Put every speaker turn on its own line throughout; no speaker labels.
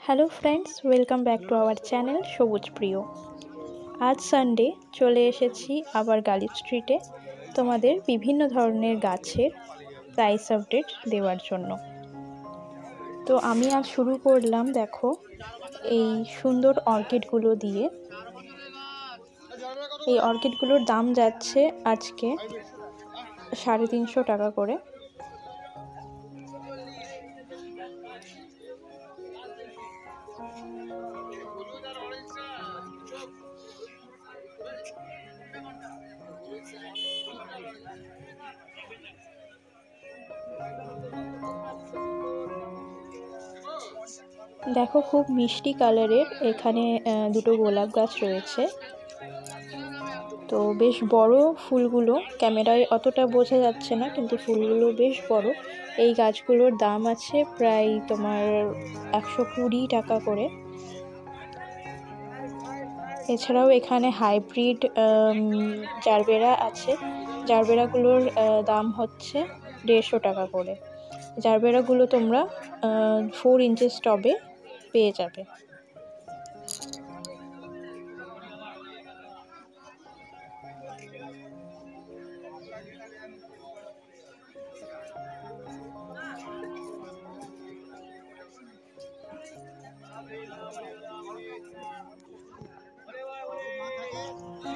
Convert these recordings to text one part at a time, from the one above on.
Hello friends, welcome back to our channel সবুজ প্রিয়। আজ সানডে চলে এসেছি আবার গালিব স্ট্রিটে তোমাদের বিভিন্ন ধরনের গাছের প্রাইস আপডেট দেওয়ার জন্য। তো আমি আজ শুরু করলাম, দেখো এই সুন্দর অর্কিডগুলো দিয়ে। এই অর্কিডগুলোর দাম যাচ্ছে আজকে 350 টাকা করে। দেখো খুব মিষ্টি কালারের এখানে দুটো গোলাপ গাছ রয়েছে। তো বেশ বড় ফুলগুলো, ক্যামেরায় অতটা বোঝা যাচ্ছে না, কিন্তু ফুলগুলো বেশ বড়। এই গাছগুলোর দাম আছে প্রায় তোমার 120 টাকা করে। এছাড়াও এখানে হাইব্রিড জারবেরা আছে। জারবেরাগুলোর দাম হচ্ছে 150 টাকা করে। জারবেরাগুলো তোমরা 4 ইঞ্চেস টবে পেয়ে যাবে।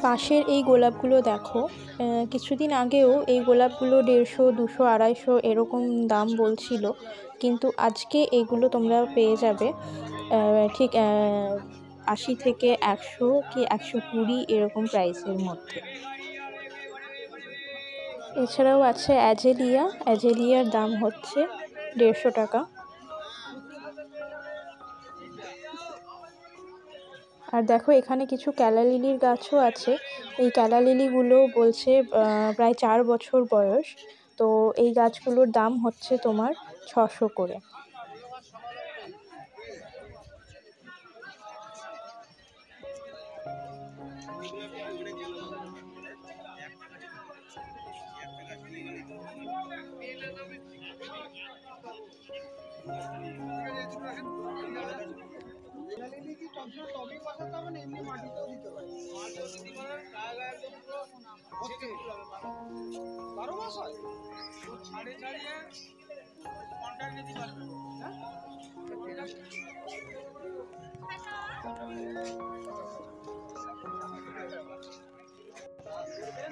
পাশের এই গোলাপগুলো দেখো, কিছুদিন আগেও এই গোলাপগুলো 150, 200, 250 এরকম দাম বলছিল, কিন্তু আজকে এগুলো তোমরা পেয়ে যাবে ঠিক 80 থেকে 100 কি 120 এরকম প্রাইসের মধ্যে। এছাড়াও আছে অ্যাজেলিয়া। অ্যাজেলিয়ার দাম হচ্ছে 150 টাকা। আর দেখো এখানে কিছু ক্যালা লিলির গাছও আছে। এই ক্যালা লিলিগুলো বলছে প্রায় 4 বছর বয়স। তো এই গাছগুলোর দাম হচ্ছে তোমার 600 করে।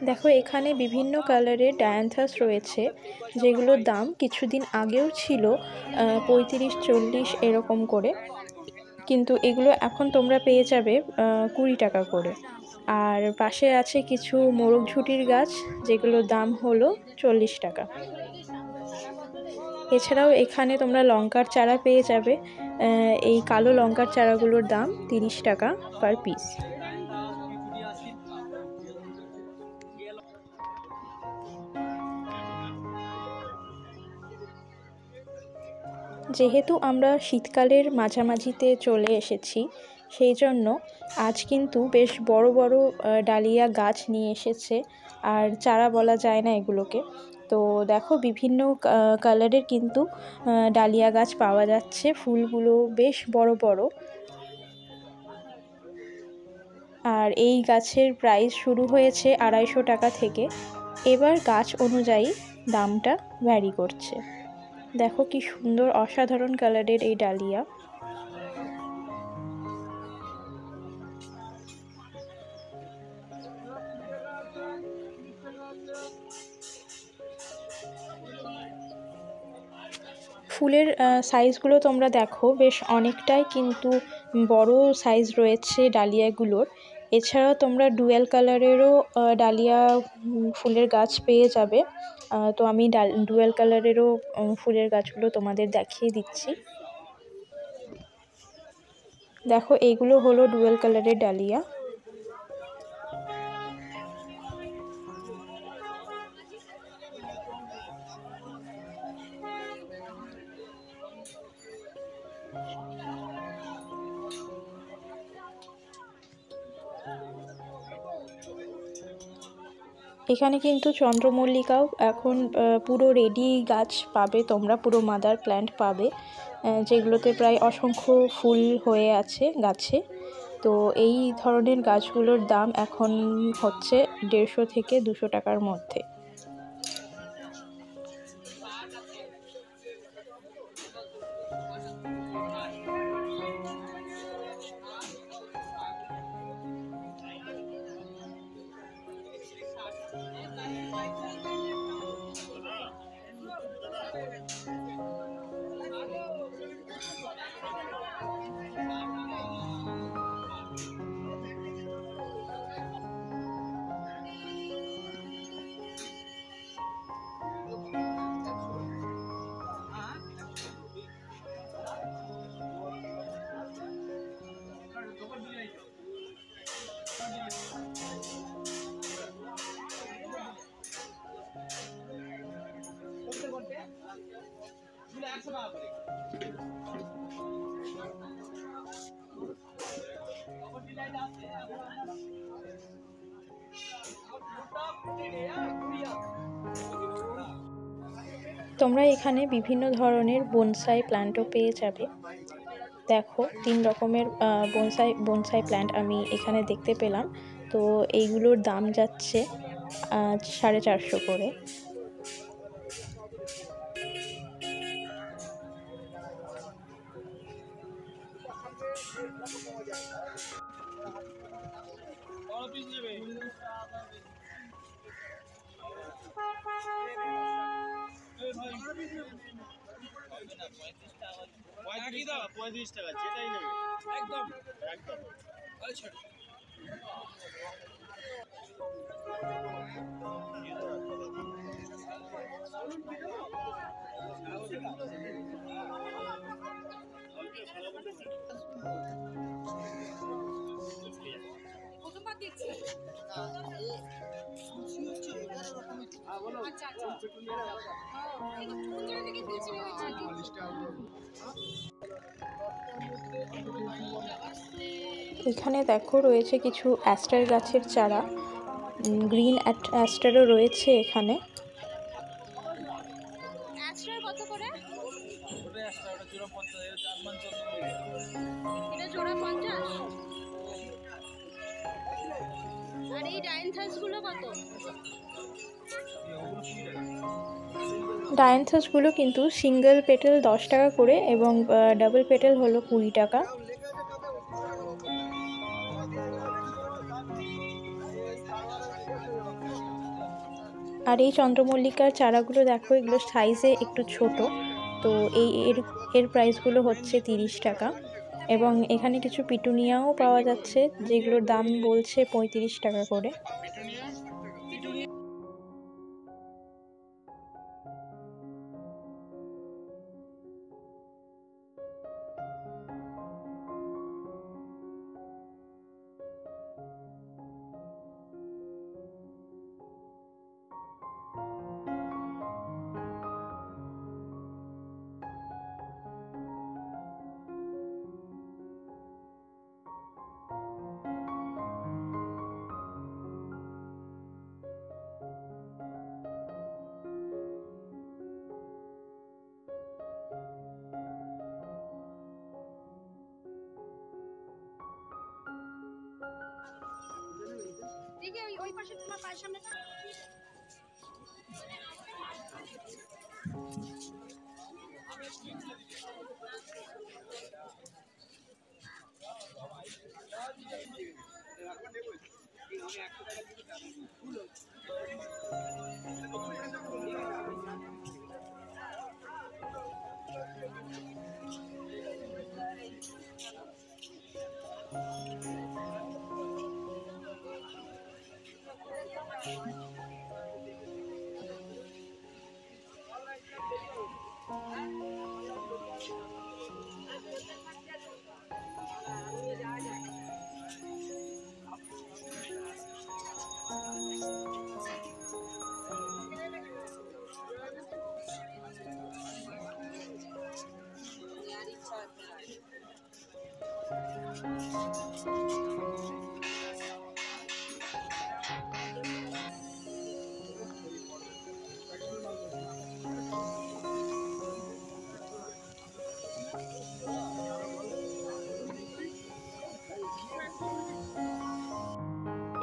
দেখো এখানে বিভিন্ন কালারের ডায়ান্থাস রয়েছে, যেগুলোর দাম কিছুদিন আগেও ছিল 35-40 এরকম করে, কিন্তু এগুলো এখন তোমরা পেয়ে যাবে 20 টাকা করে। আর পাশে আছে কিছু মোরগঝুটির গাছ, যেগুলোর দাম হলো 40 টাকা। এছাড়াও এখানে তোমরা লঙ্কার চারা পেয়ে যাবে। এই কালো লঙ্কার চারাগুলোর দাম 30 টাকা পার পিস। যেহেতু আমরা শীতকালের মাঝামাঝিতে চলে এসেছি, সেই জন্য আজ কিন্তু বেশ বড় বড় ডালিয়া গাছ নিয়ে এসেছে। আর চারা বলা যায় না এগুলোকে। তো দেখো বিভিন্ন কালারের কিন্তু ডালিয়া গাছ পাওয়া যাচ্ছে। ফুলগুলো বেশ বড় বড়। আর এই গাছের প্রাইস শুরু হয়েছে 250 টাকা থেকে। এবার গাছ অনুযায়ী দামটা ভ্যারি করছে। দেখো কি সুন্দর অসাধারণ কালারের এই ডালিয়া। ফুলের সাইজগুলো তোমরা দেখো, বেশ অনেকটাই কিন্তু বড় সাইজ রয়েছে ডালিয়াগুলোর। এছাড়াও তোমরা ডুয়াল কালারেরও ডালিয়া ফুলের গাছ পেয়ে যাবে। তো আমি ডুয়াল কালারেরও ফুলের গাছগুলো তোমাদের দেখিয়ে দিচ্ছি। দেখো এইগুলো হলো ডুয়াল কালারের ডালিয়া। এখানে কিন্তু চন্দ্রমল্লিকাও এখন পুরো রেডি গাছ পাবে তোমরা, পুরো মাদার প্ল্যান্ট পাবে। যেগুলোতে প্রায় অসংখ্য ফুল হয়ে আছে গাছে। তো এই ধরনের গাছগুলোর দাম এখন হচ্ছে 150 থেকে 200 টাকার মধ্যে। তোমরা এখানে বিভিন্ন ধরনের বনসাই প্ল্যান্টও পেয়ে যাবে। দেখো 3 রকমের বনসাই প্ল্যান্ট আমি এখানে দেখতে পেলাম। তো এইগুলোর দাম যাচ্ছে 450 করে। এখানে দেখো রয়েছে কিছু অ্যাস্টার গাছের চারা, গ্রিন অ্যাস্টারও রয়েছে এখানে। ডায়ান্থাসগুলো কিন্তু সিঙ্গেল পেটেল 10 টাকা করে এবং ডাবল পেটেল হলো 20 টাকা। আর এই চন্দ্রমল্লিকার চারাগুলো দেখো, এগুলো সাইজে একটু ছোট। তো এর প্রাইসগুলো হচ্ছে 30 টাকা। এবং এখানে কিছু পিটুনিয়াও পাওয়া যাচ্ছে, যেগুলোর দাম বলছে 35 টাকা করে।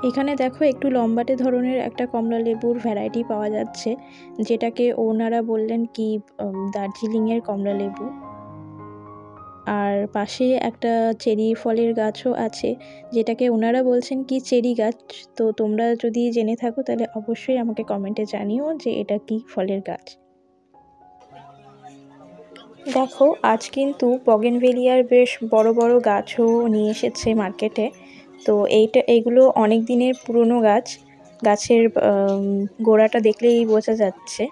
এখানে দেখো একটু লম্বাটে ধরনের একটা কমলা লেবুর ভ্যারাইটি পাওয়া যাচ্ছে, যেটাকে ওনারা বললেন কি দার্জিলিংয়ের কমলা লেবু। আর পাশে একটা চেরি ফলের গাছও আছে, যেটাকে ওনারা বলছেন কি চেরি গাছ। তো তোমরা যদি জেনে থাকো তাহলে অবশ্যই আমাকে কমেন্টে জানিও যে এটা কি ফলের গাছ। দেখো আজ কিন্তু বগেনভেলিয়ার বেশ বড় বড় গাছও নিয়ে এসেছে মার্কেটে। তো এইগুলো অনেক দিনের পুরনো গাছ, গাছের গোড়াটা দেখলেই বোঝা যাচ্ছে।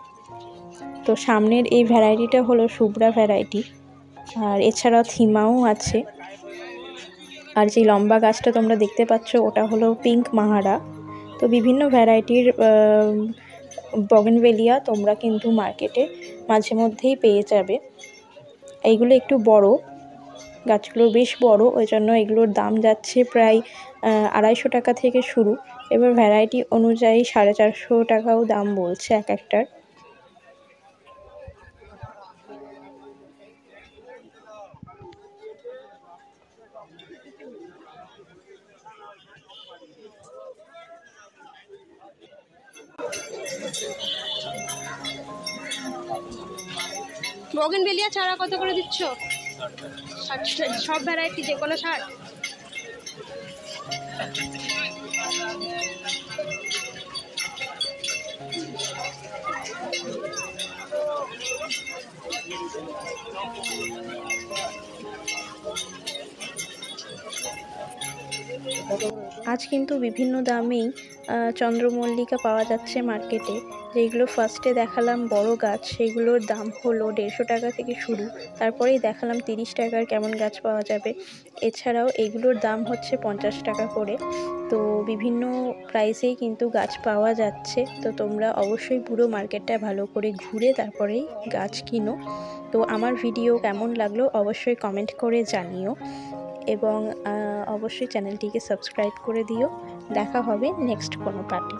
তো সামনের এই ভ্যারাইটিটা হলো শুভ্রা ভ্যারাইটি, আর এছাড়াও থিমাও আছে। আর যে লম্বা গাছটা তোমরা দেখতে পাচ্ছ ওটা হলো পিঙ্ক মাহারা। তো বিভিন্ন ভ্যারাইটির বগেনভেলিয়া তোমরা কিন্তু মার্কেটে মাঝে মধ্যেই পেয়ে যাবে। এইগুলো একটু বড়, গাছগুলো বেশ বড়, ওই জন্য এগুলোর দাম যাচ্ছে প্রায় 250 টাকা থেকে শুরু। এবার ভ্যারাইটি অনুযায়ী 450 টাকাও দাম বলছে এক একটার।
বগেনভেলিয়া চারা কত করে দিচ্ছ? 60, সব ভ্যারাইটি যে কোনো 60?
আজ কিন্তু বিভিন্ন দামেই চন্দ্রমল্লিকা পাওয়া যাচ্ছে মার্কেটে। যেগুলো ফার্স্টে দেখালাম বড় গাছ, সেগুলোর দাম হলো 150 টাকা থেকে শুরু। তারপরেই দেখালাম 30 টাকার কেমন গাছ পাওয়া যাবে। এছাড়াও এগুলোর দাম হচ্ছে 50 টাকা করে। তো বিভিন্ন প্রাইসেই কিন্তু গাছ পাওয়া যাচ্ছে। তো তোমরা অবশ্যই পুরো মার্কেটটা ভালো করে ঘুরে তারপরেই গাছ কিনো। তো আমার ভিডিও কেমন লাগলো অবশ্যই কমেন্ট করে জানিও, এবং অবশ্যই চ্যানেলটিকে সাবস্ক্রাইব করে দিও। দেখা হবে নেক্সট কোনো পার্টে।